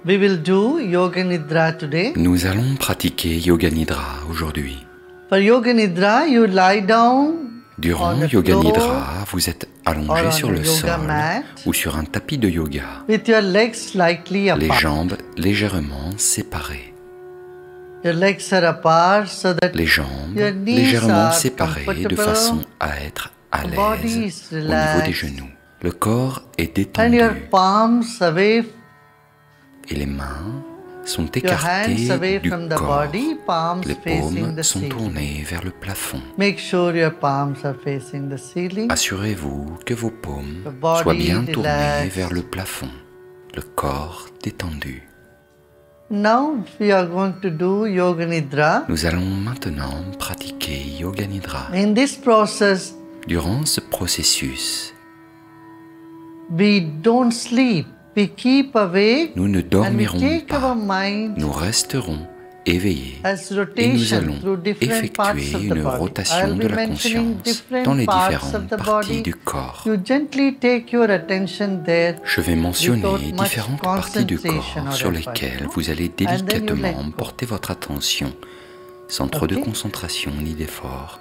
We will do Yoga Nidra today. Nous allons pratiquer Yoga Nidra aujourd'hui. For Yoga Nidra, you lie down Durant on the Yoga floor Nidra, vous êtes or allongé on sur a le yoga sol mat ou sur un tapis de yoga, with your legs slightly les apart. jambes légèrement séparées. Your legs are apart so that Les jambes your knees légèrement are séparées de comfortable. façon à être à The body l'aise is au niveau des relaxed. genoux. Le corps est And détendu your palms away, et les mains sont your hands écartées away du from the corps. body, palms Les facing paumes the sont ceiling. tournées vers le plafond. Make sure your palms are facing the ceiling. Assurez-vous que vos paumes The body soient bien tournées relaxed. vers le plafond, le corps détendu. Now we are going to do Yoga Nidra. Nous allons maintenant pratiquer Yoga Nidra. In this process, Durant ce processus, we don't sleep. We keep awake nous ne and we dormirons take our pas. mind Nous resterons éveillés as et nous rotation allons through different parts effectuer of the une body. rotation I'll de be la mentioning conscience dans les different parts différentes of the parties body. du corps. You gently take your attention there. Je vais mentionner Without much différentes parties du concentration corps or sur effort. lesquelles vous allez then you délicatement let go. porter votre attention sans trop de Okay. concentration ni d'effort,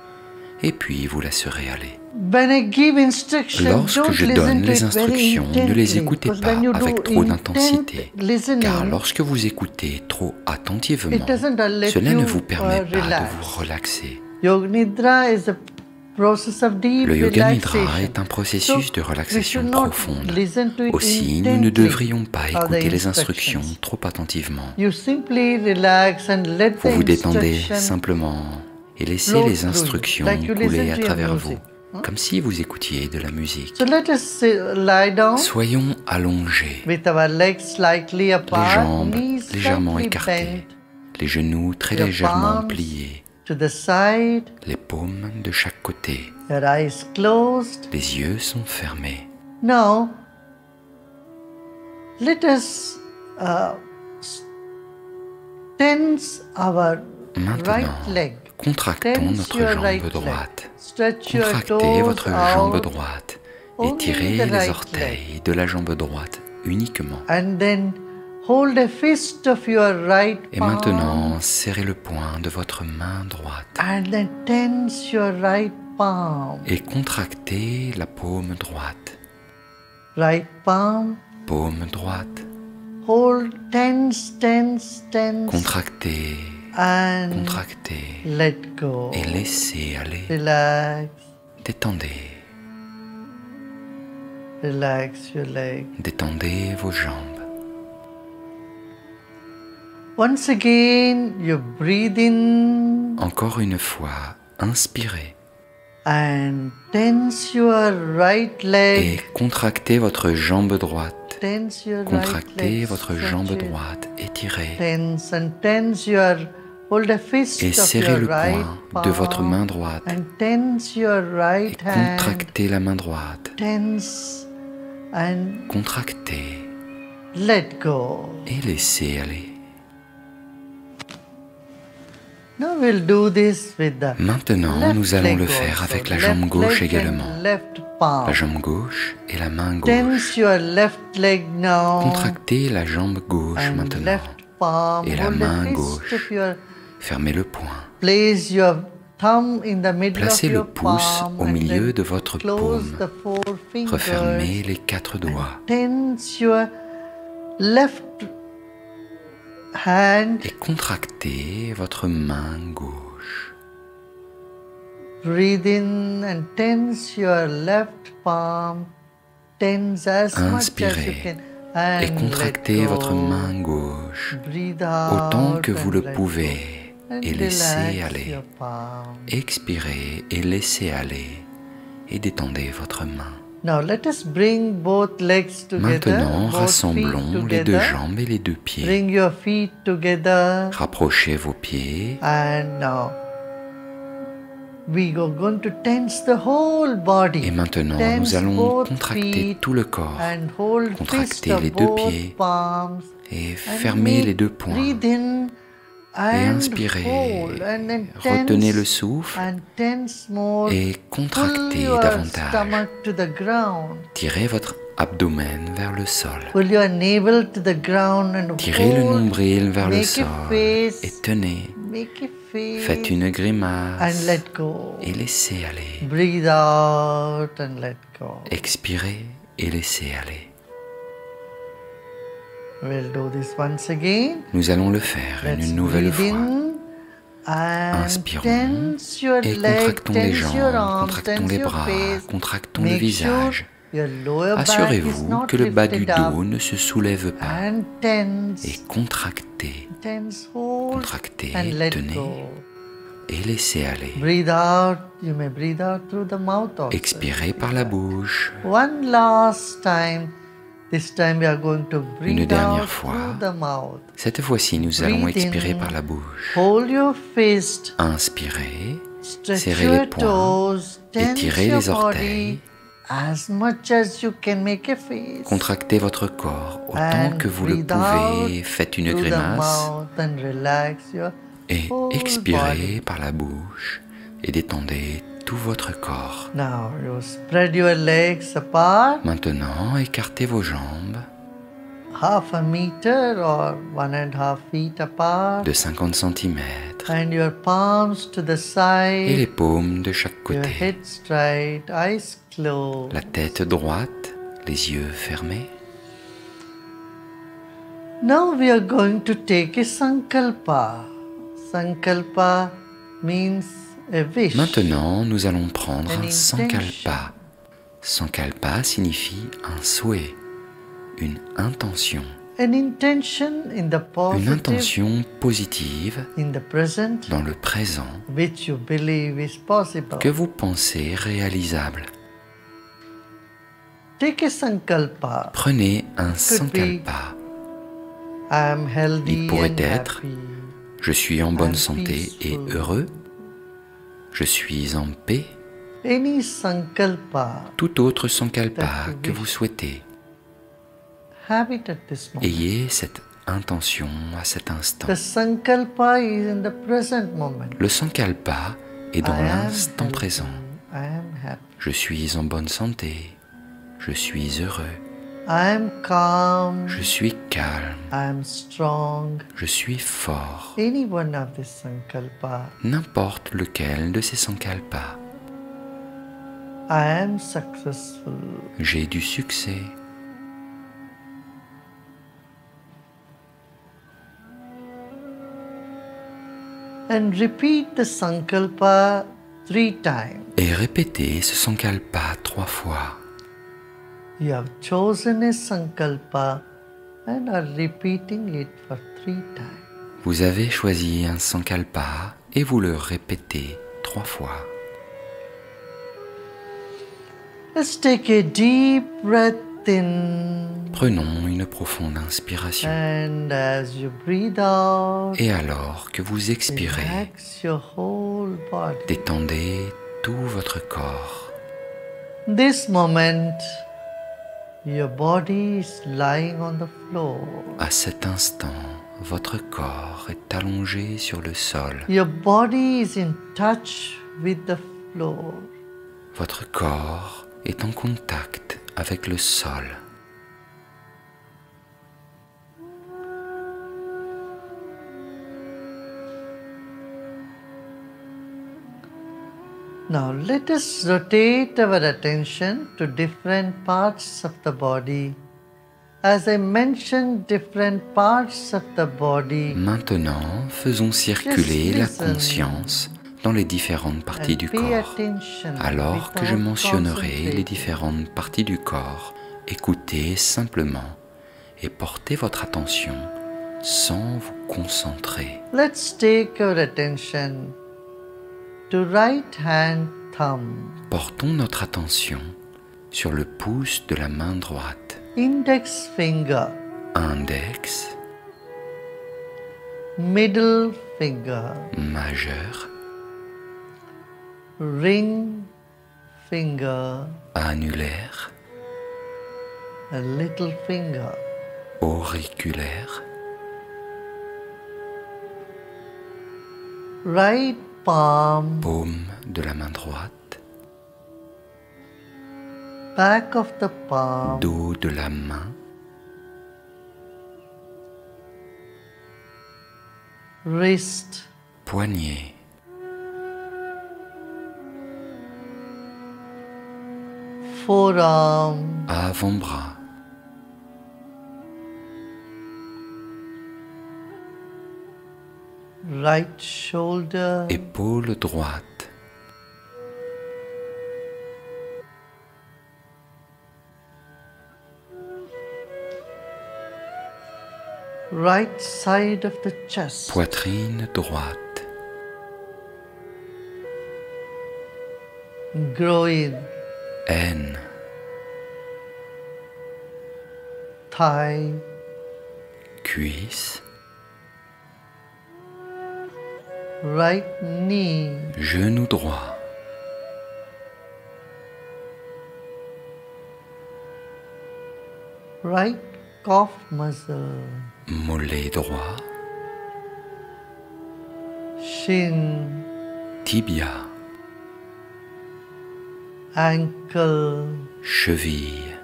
et puis vous laisserez aller. When I give instructions, Lorsque don't je listen donne to les it very instructions, ne les intently, écoutez because pas when you avec do trop intent d'intensité, listening, car lorsque vous écoutez trop attentivement, it doesn't let cela ne you, vous permet pas relax. de vous relaxer. Yoga Nidra is a process of deep Le Yoga Nidra relaxation. est un processus de So, we relaxation should not profonde. listen to it Aussi, nous ne intently devrions pas or the écouter les instructions instructions. trop attentivement. You simply relax and let Vous the vous détendez instruction simplement et laissez flow les through you, instructions like you couler listen à to your travers music. vous, comme si vous écoutiez de la musique. So let us lie down Soyons allongés, with our legs slightly les apart, jambes knees légèrement slightly écartées, bent les genoux très Your légèrement palms pliés, to the side, les paumes de chaque côté. your eyes closed. Les yeux sont fermés. Now, let us tense our Maintenant, right leg. contractons Tense notre your jambe right leg. droite. Stretch your Contractez toes votre jambe out, droite. only Étirez the les right orteils de la jambe droite uniquement. and then hold a fist of your right Et palm maintenant, serrez le poing de votre main droite. and then tense your right palm. Et contractez la paume droite. Right palm, Paume droite. hold, tense, tense, tense, Contractez, and contractez. let go. Et laissez aller. Relax, Détendez. relax your leg. Détendez vos jambes. Once again, you breathe in Encore une fois, inspirez. and tense your right Et leg. contractez votre jambe droite. Tense your right Contractez leg. votre Stretch jambe it. droite. Étirez. Tense and tense your, hold a fist Et of serrez your le right poing de votre palm main droite. and tense your Et right hand. contractez la main droite. Tense and Contractez. let go. Et laissez aller. Now we'll do this with the Maintenant, left nous allons leg le faire also. avec la Left jambe gauche leg and également. Left palm. La jambe gauche et la main gauche. Tense your left leg now. Contractez la jambe gauche and maintenant. left palm. Et la Hold main the fist gauche. of your, Fermez le poing. place your thumb in the middle Placez of le your pouce palm au and milieu then de votre close paume. the four fingers. Refermez les 4 doigts. Tense your left hand. Et contractez votre main gauche. Breathe in and tense your left palm. Tense as much as you Inspirez can. et And contractez let go. votre main gauche Breathe out autant que vous and le let pouvez go. And et laissez relax aller. your palm. Expirez et laissez aller et détendez votre main. Now let us bring both legs together. Maintenant, both feet rassemblons les deux together. jambes et les deux pieds. Bring your feet together. Rapprochez vos pieds And now we are going to tense the whole body. et maintenant Tense nous allons both contracter feet tout le corps and hold fist Contractez of les deux both pieds palms et and fermez les deux poings breathe in et and inspirez. hold and then Retenez le tense souffle and tense more. et Pull contractez your davantage. stomach to the ground. Tirez votre abdomen vers le sol. Pull your navel to the ground and Tirez le hold. nombril vers le Make a sol face. et tenez. Make a face. Faites une grimace And let go. et laissez aller. Breathe out and let go. Expirez et laissez aller. We'll do this once again. Nous allons le faire Let's une nouvelle breathe fois. in and Inspirons tense your et legs, contractons les tense jambes, your arms, contractons tense les your bras, face. contractons le Make visage. sure your lower back is Assurez-vous not que le bas du lifted up. dos ne se soulève pas And tense, et contractez, tense, hold contractez, and let tenez go. et laissez aller. Breathe out. You may breathe out through the mouth also. Expirez par la bouche. One last time. This time we are going to breathe dernière out fois. through the mouth. Cette fois-ci, nous allons Breathe expirer in. par la bouche. Hold your fist. Inspirez, Stretch serrez your les poings, toes. Tense étirez your les orteils. body as much as you can. Make a face. Contractez votre corps autant And que vous le breathe pouvez. out Faites une through the grimace mouth and relax your et whole expirez body. par la bouche et détendez tout votre corps. Now you spread your legs apart, Maintenant, écartez vos jambes half a meter or 1.5 feet apart, de 50 cm and your palms to the et les side, paumes de chaque your côté. head straight, eyes closed. La tête droite, les yeux fermés. Now we are going to take a sankalpa. Sankalpa means a wish. Maintenant, nous allons prendre An un sankalpa. Sankalpa signifie un souhait, une intention. An intention in the Une positive, intention positive in the present, dans le présent which you believe is possible. que vous pensez réalisable. Take a sankalpa. Prenez un be sankalpa. I am healthy Il pourrait and être happy. Je suis en bonne I'm santé et peaceful. heureux. Je suis en paix. Any sankalpa, Tout autre sankalpa That you que wish. vous souhaitez. have it at this moment. Ayez cette intention à cet instant. The sankalpa is in the present moment. Le sankalpa est dans I am l'instant healthy, présent. I am happy. Je suis en bonne santé. Je suis heureux. I am calm. Je suis calme. I am strong. Je suis fort. Any one of this sankalpa. N'importe lequel de ces sankalpas. I am successful. J'ai du succès. And repeat the sankalpa 3 times. Et répétez ce sankalpa 3 fois. You have chosen a sankalpa and are repeating it for 3 times. Vous avez choisi un sankalpa et vous le répétez 3 fois. Let's take a deep breath in, Prenons une profonde inspiration. and as you breathe out, Et alors que vous expirez, relax your whole body. détendez tout votre corps. This moment, your body is lying on the floor. À cet instant, votre corps est allongé sur le sol. Your body is in touch with the floor. Votre corps est en contact avec le sol. Now let us rotate our attention to different parts of the body. As I mentioned, different parts of the body. Maintenant, faisons circuler Just la listen. conscience dans les différentes parties And du pay corps. attention Alors que je without mentionnerai les concentrating. différentes parties du corps, écoutez simplement et portez votre attention sans vous concentrer. Let's take our attention to right hand thumb, Portons notre attention sur le pouce de la main droite, index finger, index, middle finger, majeur, ring finger, annulaire, a little finger, auriculaire, right palm, paume de la main droite, back of the palm, dos de la main, wrist, poignet, forearm, avant-bras, right shoulder, épaule droite, right side of the chest, poitrine droite, groin, haine, thigh, cuisse, right knee, genou droit, right calf muscle, mollet droit, shin, tibia, ankle, cheville,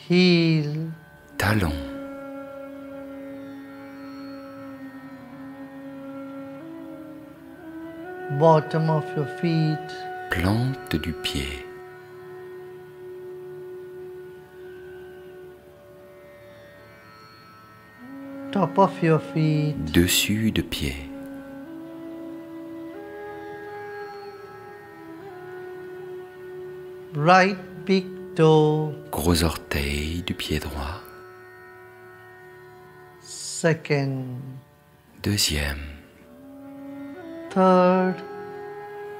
heel, talon, bottom of your feet, plante du pied, top of your feet, dessus de pied, right big toe, gros orteil du pied droit, second, deuxième, third,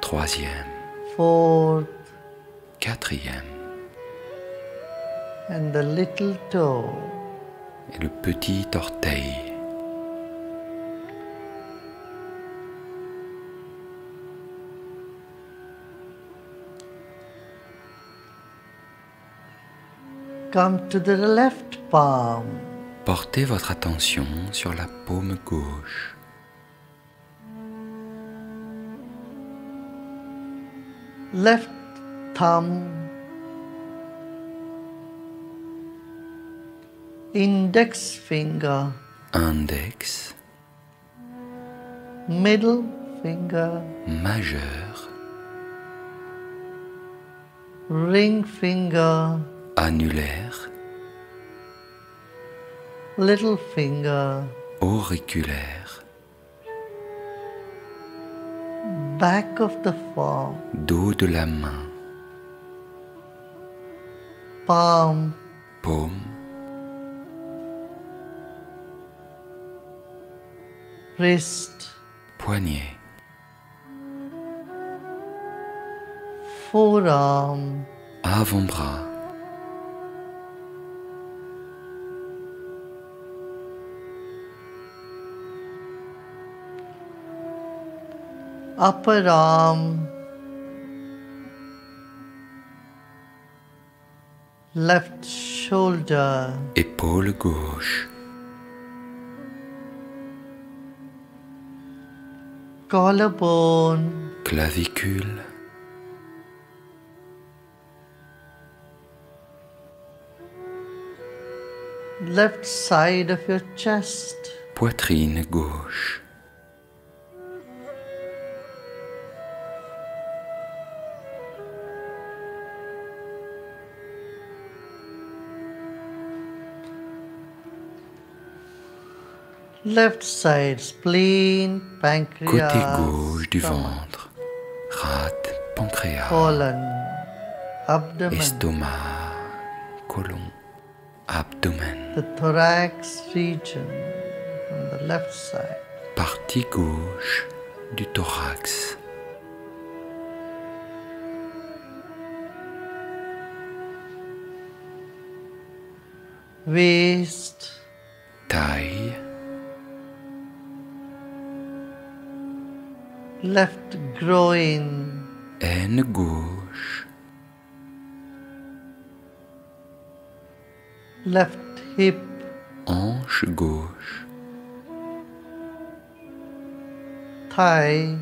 troisième, fourth, quatrième, and the little toe. et le petit orteil, Come to the left palm. portez votre attention sur la paume gauche, Left thumb, index finger, index, middle finger, majeur, ring finger, annulaire, little finger, auriculaire, back of the palm, dos de la main, palm, paume, wrist, poignet, forearm, avant-bras, upper arm, left shoulder, épaule gauche, collarbone, clavicule, left side of your chest, poitrine gauche, left side spleen, pancreas, côté gauche du stomach, ventre, rate, pancréas, colon, abdomen, estomac, côlon, abdomen, the thorax region on the left side, partie gauche du thorax, waist, taille, left groin, aine gauche, left hip, hanche gauche, thigh,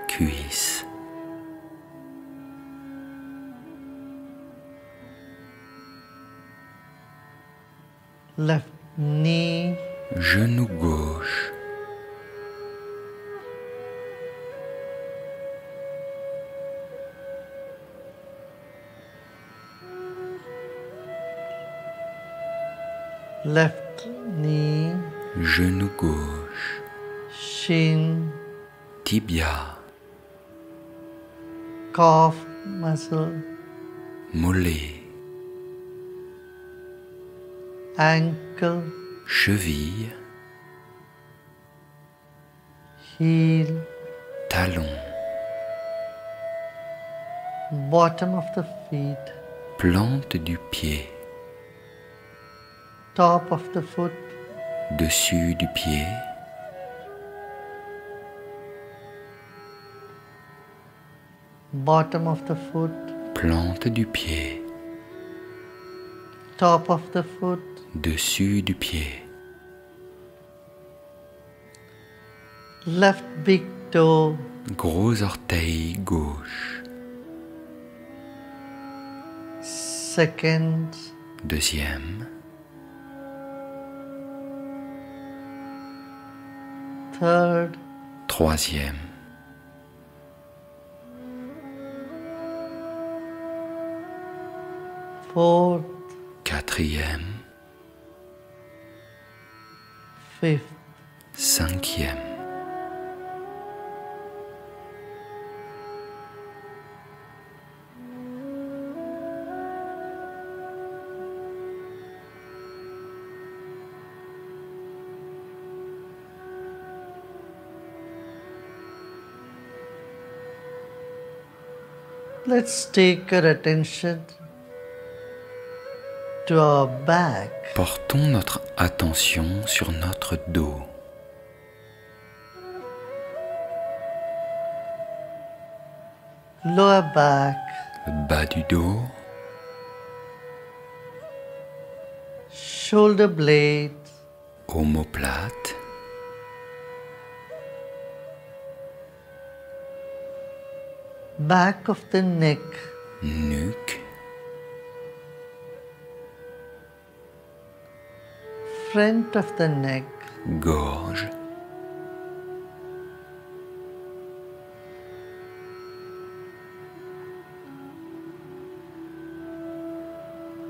cuisse, left knee, genou gauche, left knee, genou gauche, shin, tibia, calf muscle, mollet, ankle, cheville, heel, talon, bottom of the feet, plante du pied, top of the foot, dessus du pied, bottom of the foot, plante du pied, top of the foot, dessus du pied, left big toe, gros orteil gauche, second, deuxième, third, troisième, fourth, quatrième, fifth. cinquième. Let's take our attention to our back. Portons notre attention sur notre dos. Lower back, Le bas du dos, shoulder blades, omoplate, back of the neck, nuque, front of the neck, gorge,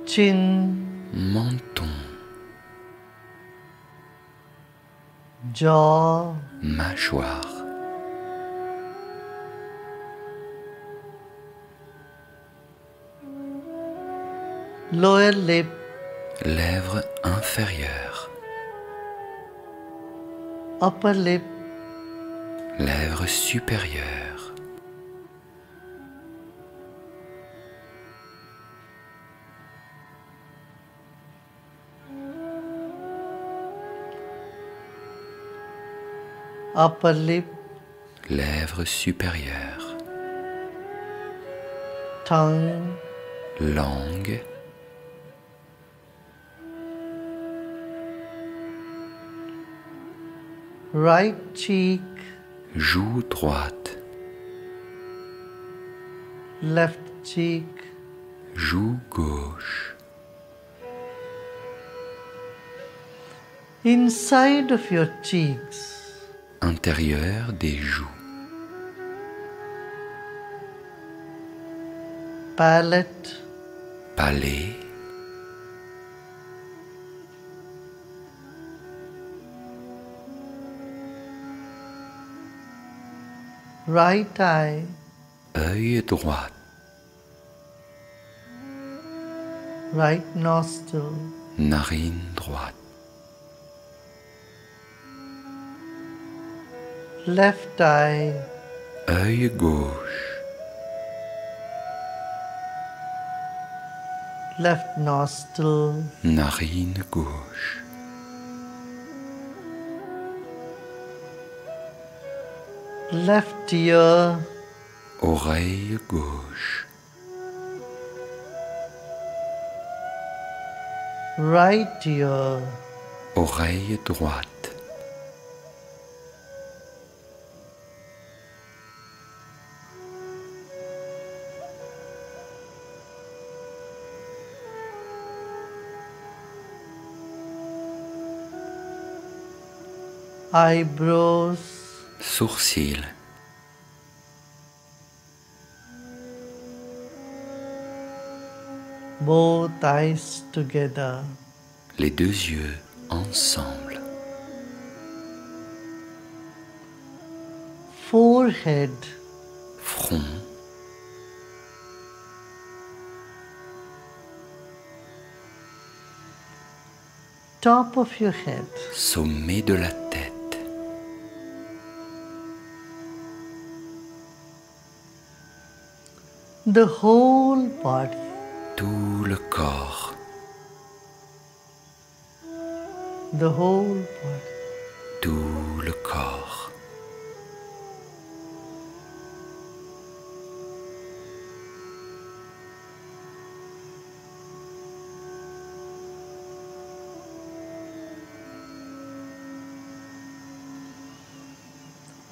chin, menton, jaw, mâchoire, lower lip, lèvres inférieures, upper lip, lèvres supérieures, upper lip, lèvres supérieures, tongue, langue, right cheek, joue droite, left cheek, joue gauche, inside of your cheeks, intérieur des joues, palate, palais, right eye, œil droit, right nostril, narine droite, left eye, œil gauche, left nostril, narine gauche, left ear, oreille gauche, right ear, oreille droite, eyebrows, sourcils, both eyes together, les deux yeux ensemble, forehead, front, top of your head, sommet de la tête, the whole body, tout le corps, the whole body. tout le corps.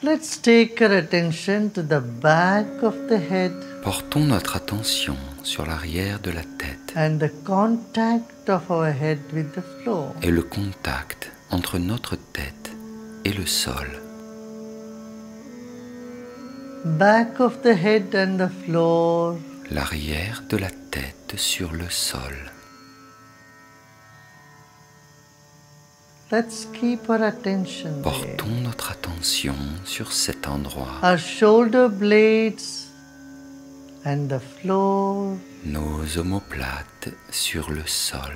Let's take our attention to the back of the head Portons notre attention sur l'arrière de la tête and the contact of our head with the floor. et le contact entre notre tête et le sol. Back of the head and the floor, L'arrière de la tête sur le sol. let's keep our attention there. Portons notre attention sur cet endroit. Our shoulder blades and the floor, Nos omoplates sur le sol.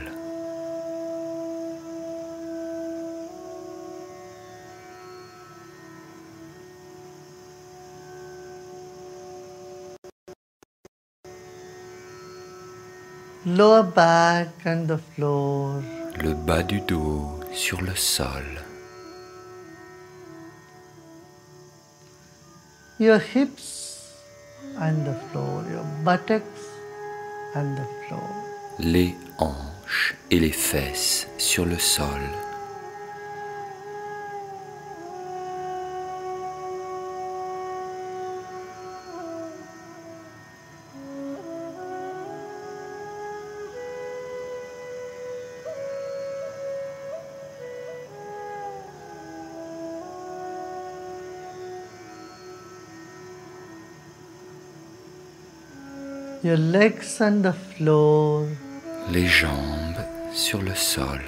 lower back and the floor, Le bas du dos sur le sol. your hips and the floor, your buttocks and the floor. Les hanches et les fesses sur le sol. Your legs on the floor, Les jambes sur le sol.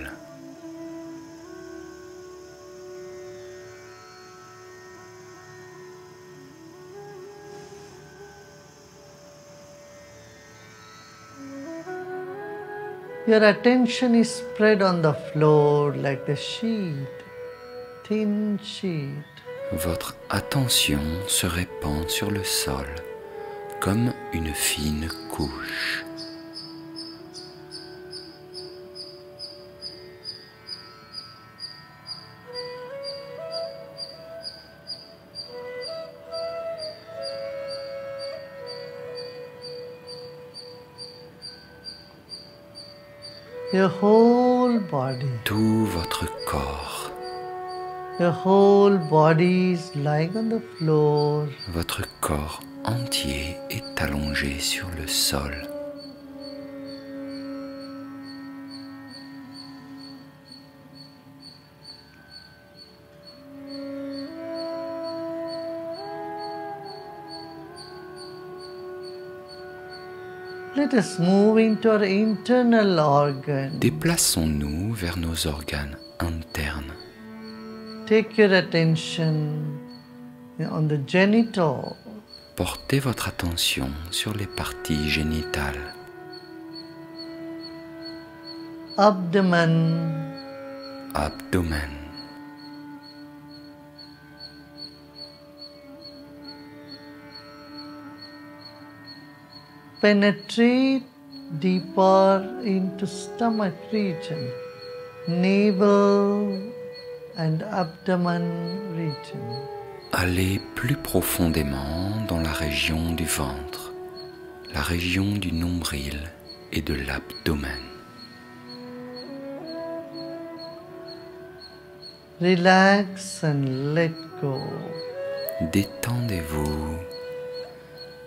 your attention is spread on the floor like the sheet, thin sheet. Votre attention se répand sur le sol comme une fine couche. Your whole body, Tout votre corps, your whole body is lying on the floor. votre corps entier est allongé sur le sol. Let us move into our internal organ. Déplaçons-nous vers nos organes internes. Take your attention on the genital, Portez votre attention sur les parties génitales, abdomen, abdomen, penetrate deeper into stomach region, navel and abdomen region. allez plus profondément dans la région du ventre, la région du nombril et de l'abdomen. Relax and let go. Détendez-vous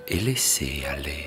et laissez aller.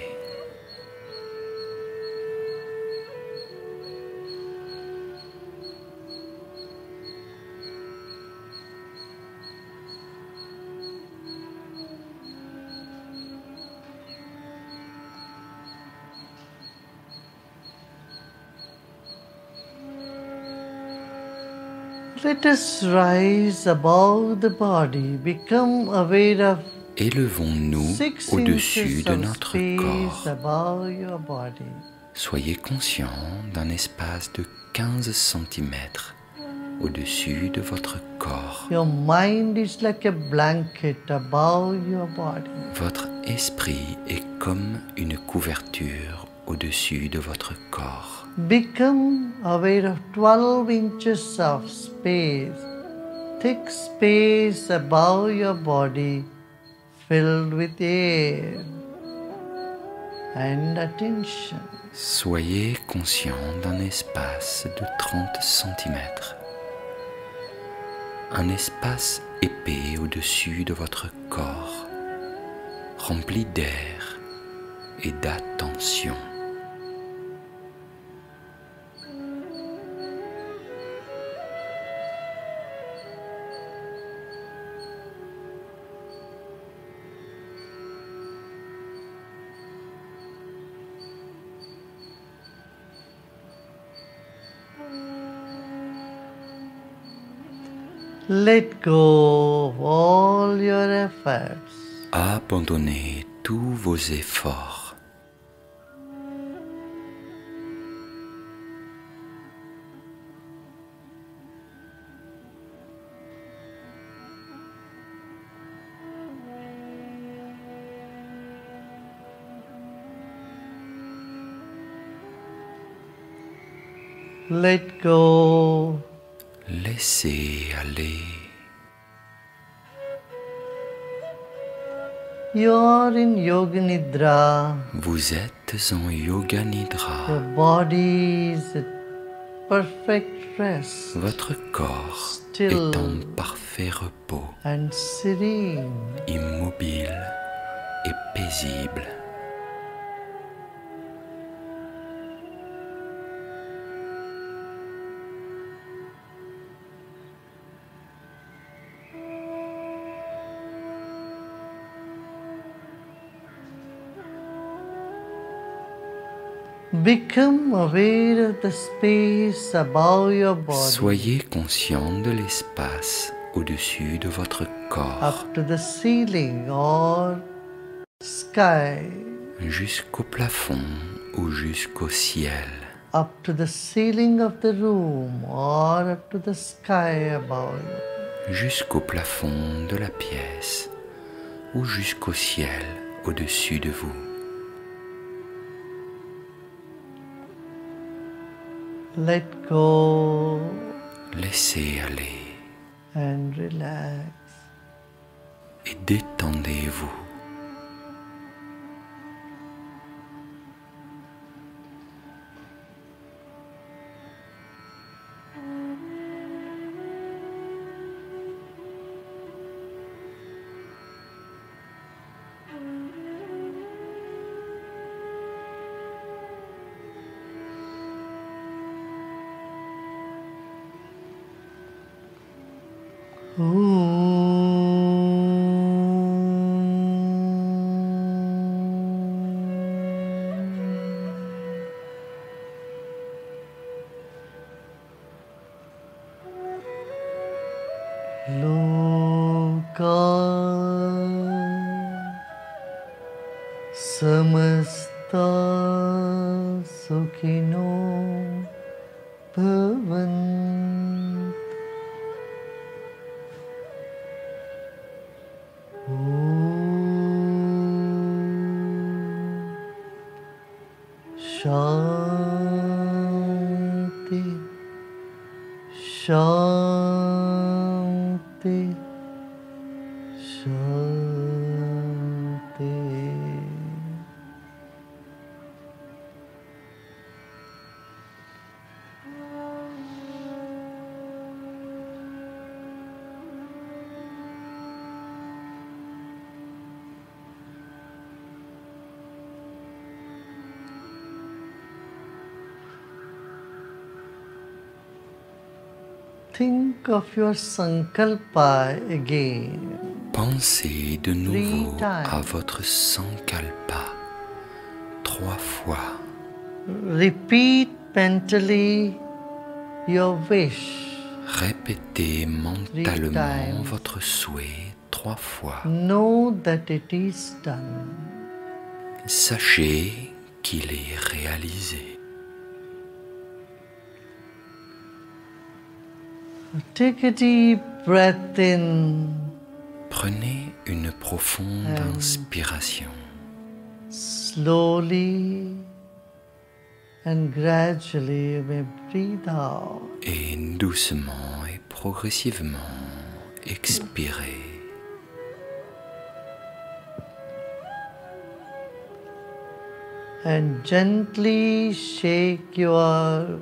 Let us rise above the body, become aware of Élevons-nous 6 au-dessus inches de of notre space corps. above your body. Soyez conscient d'un espace de 15 cm au-dessus de votre corps. Your mind is like a blanket above your body. Votre esprit est comme une couverture au-dessus de votre corps. Become aware of 12 inches of space, thick space above your body, filled with air and attention. Soyez conscient d'un espace de 30 cm. Un espace épais au-dessus de votre corps, rempli d'air et d'attention. Let go of all your efforts. Abandonnez tous vos efforts. Let go. Laissez aller. You are in Yoga Nidra. Vous êtes en Yoga Nidra. Your body is at perfect rest Votre corps Still. est en parfait repos, and serene. immobile et paisible. Become aware of the space above your body, Soyez conscient de l'espace au-dessus de votre corps, up to the ceiling or sky, jusqu'au plafond ou jusqu'au ciel, up to the ceiling of the room or up to the sky above you. jusqu'au plafond de la pièce ou jusqu'au ciel au-dessus de vous. Let go Laissez aller and relax. et détendez-vous. Loka samasta sukhino bhavantu. Shanti, Shanti, Shanti. Think of your sankalpa again. Pensez de nouveau times. à votre sankalpa 3 fois. Repeat mentally your wish. Répétez mentalement votre souhait 3 fois. Know that it is done. Sachez qu'il est réalisé. Take a deep breath in. Prenez une profonde inspiration. Slowly and gradually you may breathe out. Et doucement et progressivement, expirez. And gently shake your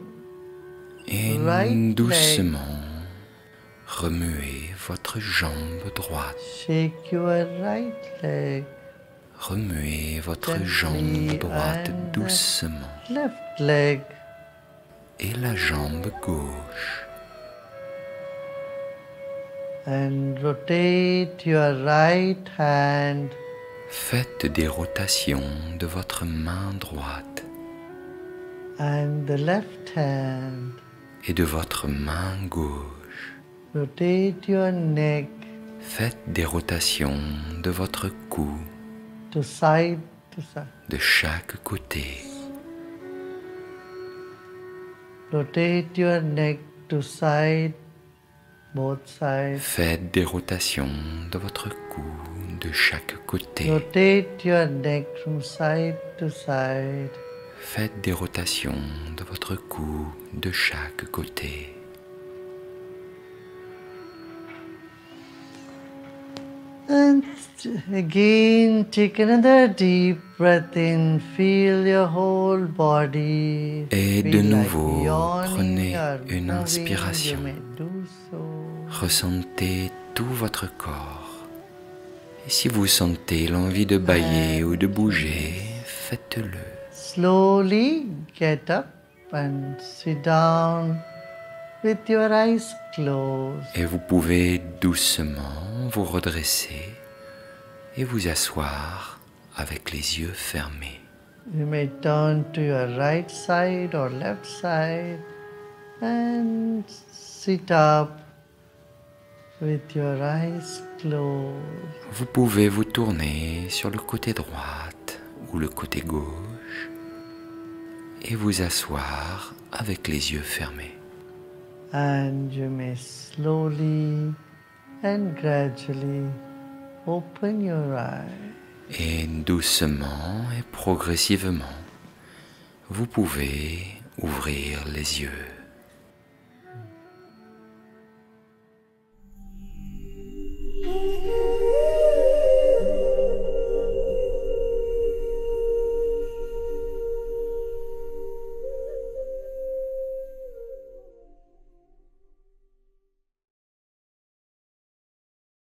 Et right doucement, remuez votre jambe droite. shake your right leg, Remuez votre Gently jambe droite and doucement left leg, et la jambe gauche. and rotate your right hand Faites des rotations de votre main droite and the left hand. et de votre main gauche. Rotate your neck Faites des rotations de votre cou to side to side. de chaque côté. Rotate your neck to side, both sides. Faites des rotations de votre cou de chaque côté. Rotate your neck from side to side. Faites des rotations de votre cou de chaque côté. And again, take another deep breath in. Feel your whole body. Et de Feel like nouveau, yawning prenez or une moving. inspiration. You may do so. Ressentez tout votre corps. Et si vous sentez l'envie de bâiller ou de bouger, faites-le. Slowly get up and sit down with your eyes closed. Et vous pouvez doucement vous redresser et vous asseoir avec les yeux fermés. You may turn to your right side or left side and sit up with your eyes closed. Vous pouvez vous tourner sur le côté droit ou le côté gauche et vous asseoir avec les yeux fermés. And you may slowly and gradually open your eyes. Et doucement et progressivement, vous pouvez ouvrir les yeux.